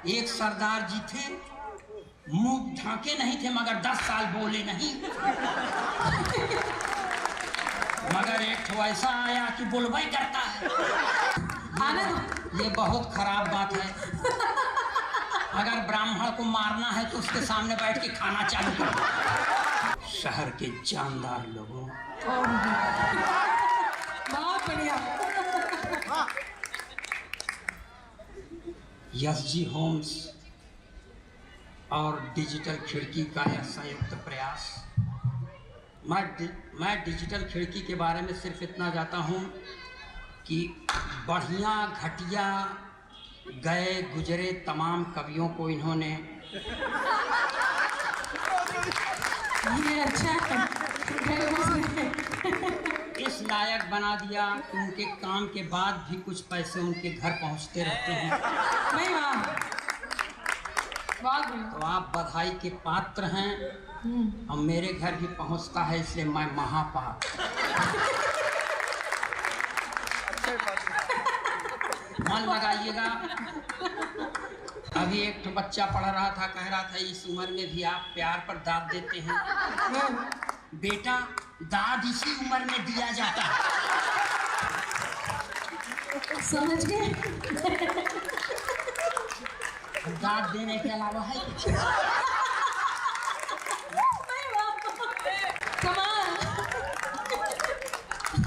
एक सरदार जी थे, मुंह ढाके नहीं थे मगर 10 साल बोले नहीं। मगर एक तो ऐसा आया कि बोलबा ही करता है। ये बहुत खराब बात है। अगर ब्राह्मण को मारना है तो उसके सामने बैठ के खाना चालू करो। शहर के जानदार लोगों, बहुत बढ़िया। यस जी होम्स और डिजिटल खिड़की का यह संयुक्त प्रयास। मैं डिजिटल खिड़की के बारे में सिर्फ इतना जानता हूँ कि बढ़िया घटिया गए गुजरे तमाम कवियों को इन्होंने ये अच्छा इस लायक बना दिया कि उनके काम के बाद भी कुछ पैसे उनके घर पहुँचते रहते हैं। नहीं वाह, बहुत तो आप बधाई के पात्र हैं और मेरे घर भी पहुंचता है, इसलिए मैं महापात्र। मन लगाइएगा। अभी एक तो बच्चा पढ़ रहा था, कह रहा था इस उम्र में भी आप प्यार पर दाद देते हैं। बेटा, दाद इसी उम्र में दिया जाता है, समझ गए। दाद देने के अलावा है कुछ। कमाल।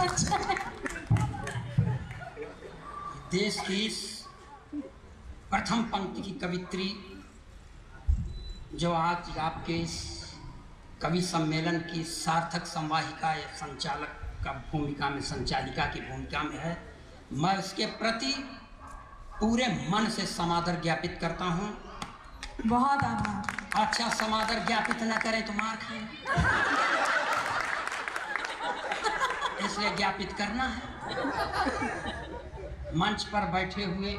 अच्छा देश की इस प्रथम पंक्ति की कवित्री जो आज आपके इस कवि सम्मेलन की सार्थक संवाहिका या संचालक का भूमिका में, संचालिका की भूमिका में है, मैं उसके प्रति पूरे मन से समादर ज्ञापित करता हूँ। बहुत आभार। अच्छा, समादर ज्ञापित न करें तो मार खाएं, इसलिए ज्ञापित करना है। मंच पर बैठे हुए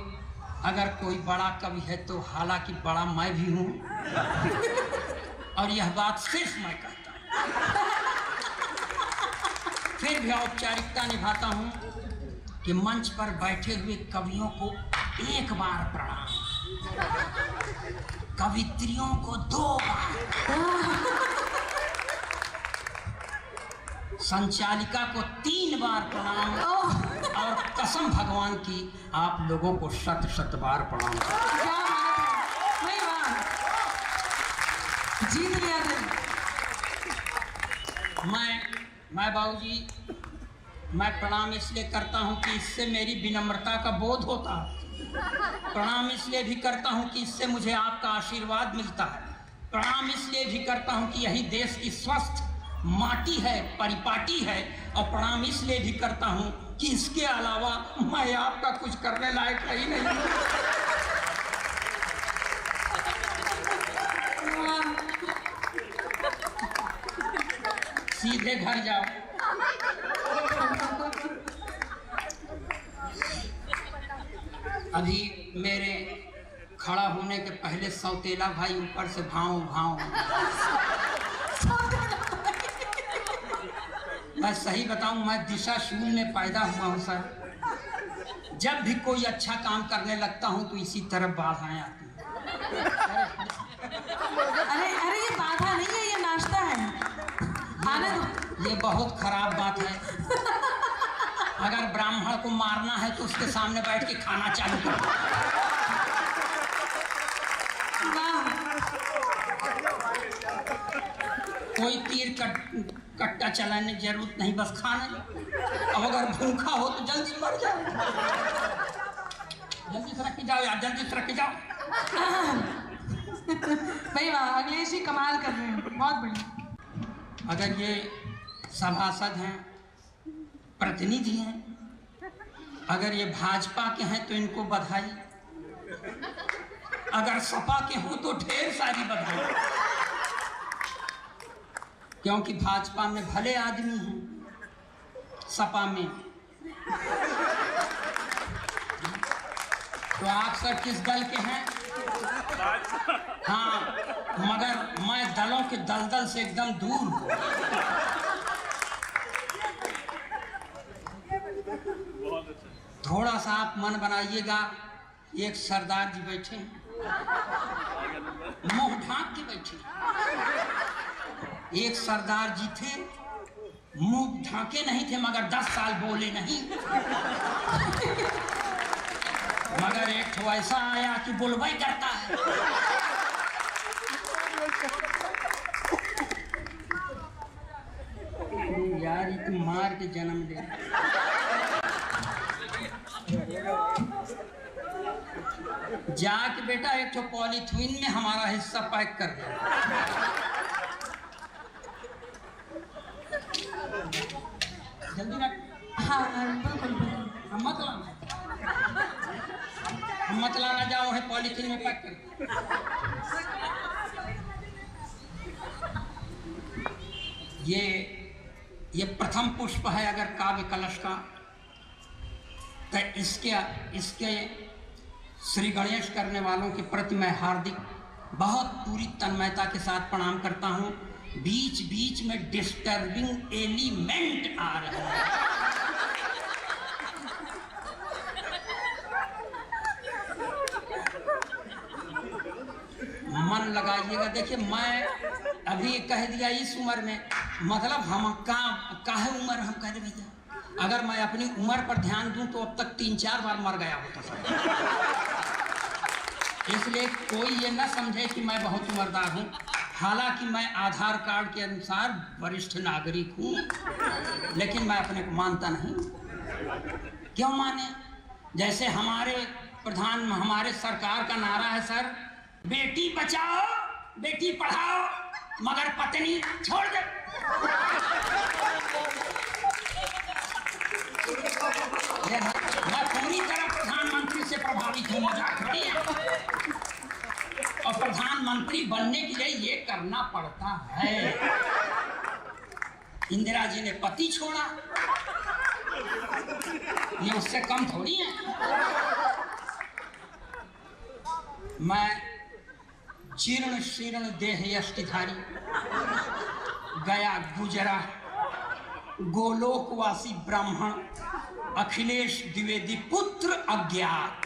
अगर कोई बड़ा कवि है तो हालांकि बड़ा मैं भी हूँ, और यह बात सिर्फ मैं कहता हूँ। फिर भी औपचारिकता निभाता हूँ कि मंच पर बैठे हुए कवियों को एक बार प्रणाम, कवित्रियों को 2 बार, संचालिका को 3 बार प्रणाम, और कसम भगवान की आप लोगों को 100 बार प्रणाम। क्या बात है। नहीं वाह, जीत लिया था। मैं बाबूजी, मैं प्रणाम इसलिए करता हूँ कि इससे मेरी विनम्रता का बोध होता है। प्रणाम इसलिए भी करता हूँ कि इससे मुझे आपका आशीर्वाद मिलता है। प्रणाम इसलिए भी करता हूँ कि यही देश की स्वस्थ माटी है, परिपाटी है। और प्रणाम इसलिए भी करता हूँ कि इसके अलावा मैं आपका कुछ करने लायक ही नहीं। सीधे घर जाओ। अभी मेरे खड़ा होने के पहले सौतेला भाई ऊपर से भाव भाव। मैं सही बताऊं, मैं दिशा शून्य में पैदा हुआ हूं सर। जब भी कोई अच्छा काम करने लगता हूं तो इसी तरफ बाधाएं आती हैं। अरे अरे ये बाधा नहीं है, ये नाश्ता है। आने दो। ये बहुत खराब बात है। अगर ब्राह्मण को मारना है तो उसके सामने बैठ के खाना चालू करो। कोई तीर कट्टा चलाने की जरूरत नहीं, बस खाना। अब अगर भूखा हो तो जल्दी मर जाओ। जल्दी से रख के जाओ यार, जल्दी से रख के जाओ। भाई वाह, अखिलेश जी कमाल कर रहे हैं, बहुत बढ़िया। अगर ये सभासद हैं, प्रतिनिधि हैं, अगर ये भाजपा के हैं तो इनको बधाई, अगर सपा के हों तो ढेर सारी बधाई, क्योंकि भाजपा में भले आदमी हैं, सपा में। तो आप सब किस दल के हैं? हाँ, मगर मैं दलों के दलदल से एकदम दूर हूँ। थोड़ा सा आप मन बनाइएगा एक सरदार जी बैठे हैं, मुंह ढांक के बैठे। एक सरदार जी थे, मुंह ढांके नहीं थे, मगर 10 साल बोले नहीं। मगर एक तो ऐसा आया कि बुलवाई करता है। यार ये तुम मार के जन्म दे। जाके बेटा एक तो पॉलीथीन में हमारा हिस्सा पैक कर दे। जल्दी ना। हाँ बिल्कुल बिल्कुल। मत लाना जाओ है, पॉलीथीन में पैक कर। ये प्रथम पुष्प है अगर काव्य कलश का, तो इसके श्री गणेश करने वालों के प्रति मैं हार्दिक बहुत पूरी तन्मयता के साथ प्रणाम करता हूँ। बीच बीच में डिस्टर्बिंग एलिमेंट आ रहे हैं। मन लगाइएगा। देखिए मैं अभी कह दिया इस उम्र में, मतलब हम काहे उम्र हम कह दे भैया, अगर मैं अपनी उम्र पर ध्यान दूं तो अब तक 3-4 बार मर गया होता सर। इसलिए कोई ये ना समझे कि मैं बहुत उम्रदार हूँ। हालांकि मैं आधार कार्ड के अनुसार वरिष्ठ नागरिक हूँ, लेकिन मैं अपने को मानता नहीं। क्यों माने? जैसे हमारे सरकार का नारा है सर, बेटी बचाओ बेटी पढ़ाओ मगर पत्नी छोड़ दे। मैं पूरी तरह प्रधानमंत्री से प्रभावित हूँ, मजाक नहीं है। और प्रधानमंत्री बनने के लिए ये करना पड़ता है। इंदिरा जी ने पति छोड़ा, ये उससे कम थोड़ी है। मैं जीर्ण शीर्ण देह यष्टिधारी, गया गुजरा गोलोकवासी ब्राह्मण अखिलेश द्विवेदी पुत्र अज्ञात।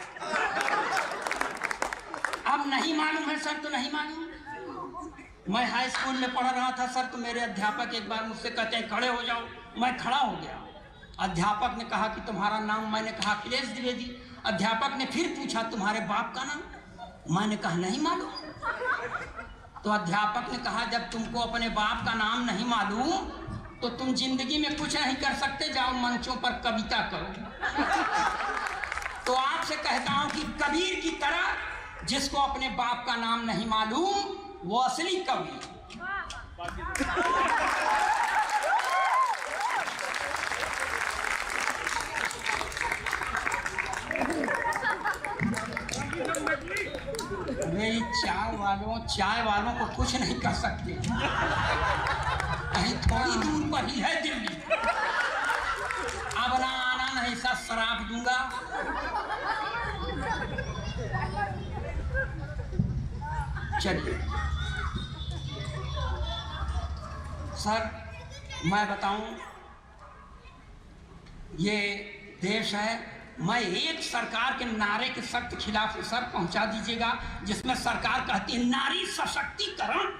अब नहीं मालूम है सर तो नहीं मालूम। मैं हाई स्कूल में पढ़ रहा था सर, तो मेरे अध्यापक एक बार मुझसे कहते हैं खड़े हो जाओ। मैं खड़ा हो गया। अध्यापक ने कहा कि तुम्हारा नाम? मैंने कहा अखिलेश द्विवेदी। अध्यापक ने फिर पूछा तुम्हारे बाप का नाम? मैंने कहा नहीं मालूम। तो अध्यापक ने कहा जब तुमको अपने बाप का नाम नहीं मालूम तो तुम जिंदगी में कुछ नहीं कर सकते, जाओ मंचों पर कविता करो। तो आपसे कहता हूं कि कबीर की तरह जिसको अपने बाप का नाम नहीं मालूम वो असली कवि। चाय वालों को कुछ नहीं कर सकते। कहीं थोड़ी दूर पर ही है दिल्ली। अब ना आना नहीं सा शराब दूंगा। चलिए सर मैं बताऊं, ये देश है। मैं एक सरकार के नारे के सख्त खिलाफ सर पहुंचा दीजिएगा जिसमें सरकार कहती है नारी सशक्तिकरण।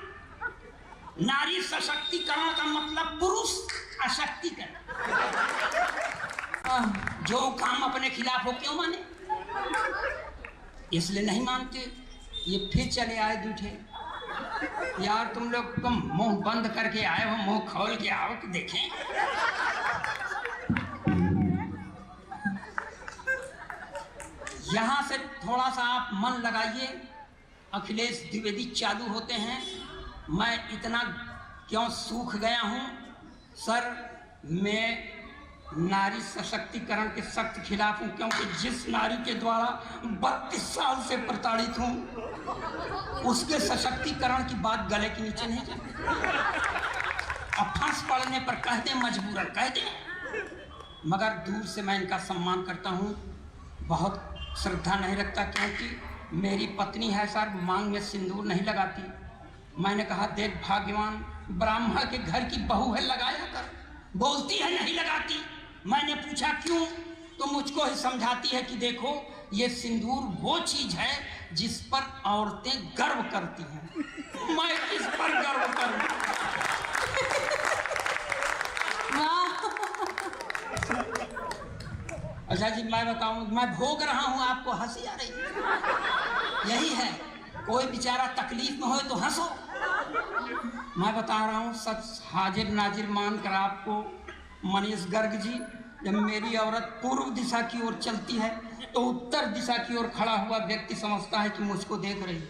नारी सशक्तिकरण का मतलब पुरुष अशक्तिकरण। जो काम अपने खिलाफ हो क्यों माने? इसलिए नहीं मानते। ये फिर चले आए दूठे। यार तुम लोग मुंह बंद करके आए हो, मुंह खोल के आओ कि देखें। यहां से थोड़ा सा आप मन लगाइए। अखिलेश द्विवेदी चालू होते हैं। मैं इतना क्यों सूख गया हूं सर? मैं नारी सशक्तिकरण के सख्त खिलाफ हूं, क्योंकि जिस नारी के द्वारा 32 साल से प्रताड़ित हूं उसके सशक्तिकरण की बात गले के नीचे नहीं जाती। अब फंस पड़ने पर कह दें, मजबूरन कह दें, मगर दूर से मैं इनका सम्मान करता हूं। बहुत श्रद्धा नहीं रखता क्योंकि मेरी पत्नी है सर, मांग में सिंदूर नहीं लगाती। मैंने कहा देख भाग्यवान, ब्राह्मण के घर की बहू है, लगाया कर। बोलती है नहीं लगाती। मैंने पूछा क्यों? तो मुझको ही समझाती है कि देखो ये सिंदूर वो चीज है जिस पर औरतें गर्व करती हैं। मैं किस पर गर्व करूं? अच्छा जी, मैं बताऊं, मैं भोग रहा हूं, आपको हंसी आ रही? यही है, कोई बेचारा तकलीफ में हो तो हंसो। मैं बता रहा हूं सच, हाजिर नाजिर मानकर आपको, मनीष गर्ग जी, जब मेरी औरत पूर्व दिशा की ओर चलती है तो उत्तर दिशा की ओर खड़ा हुआ व्यक्ति समझता है कि मुझको देख रही है।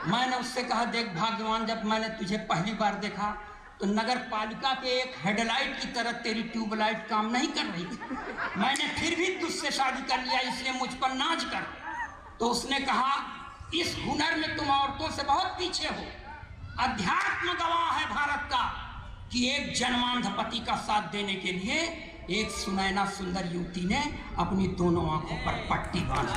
मैंने उससे कहा, देख भाग्यवान, जब मैंने तुझे पहली बार देखा तो नगर पालिका के एक हेडलाइट की तरह तेरी ट्यूबलाइट काम नहीं कर रही थी। मैंने फिर भी तुझसे शादी कर लिया, इसलिए मुझ पर नाज कर। तो उसने कहा, इस हुनर में तुम औरतों से बहुत पीछे हो। अध्यात्म गवाह है भारत का कि एक जन्मांध पति का साथ देने के लिए एक सुनैना सुंदर युवती ने अपनी दोनों आंखों पर पट्टी बांध दी।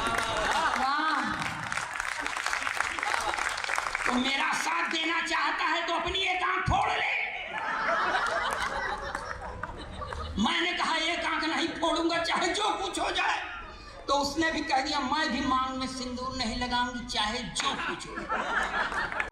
तो मेरा साथ देना चाहता है तो अपनी एक आंख फोड़ ले। मैंने कहा, एक आंख नहीं फोड़ूंगा, चाहे जो कुछ हो जाए। तो उसने भी कह दिया, मैं भी मांग में सिंदूर नहीं लगाऊंगी, चाहे जो कुछ हो।